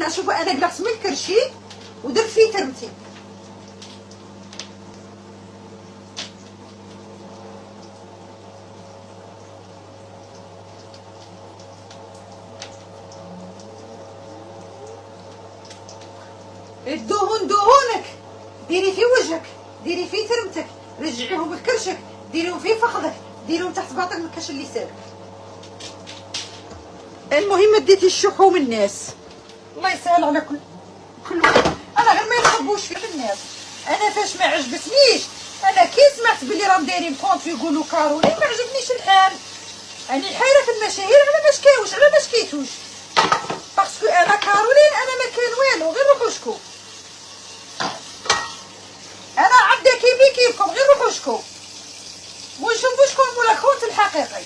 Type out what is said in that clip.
قلنا شوفوا انا قلعت من الكرشي ودرت فيه ترمتي. الدهون دهونك، ديري في وجهك، ديري في ترمتك، رجعيهم لكرشك، ديريهم في فخذك، ديريهم تحت باطك، ما كاش اللي يسالك. المهم ديتي الشحوم الناس، الله يسهل على كل واحد. انا غير ما يخبوش في الناس، انا فاش ما عجبتنيش، انا كي سمعت بلي راهم دايرين كونت يقولوا كارولين ما عجبنيش الحال. راني حيره في المشاهير على ما شكاوش، على ما شكيتوش، باسكو انا كارولين انا ما كان والو، غير روحوا شكو. انا عبده كيفي كيفكم، غير روحوا شكو ونشوفوا شكون هو الكونت الحقيقي.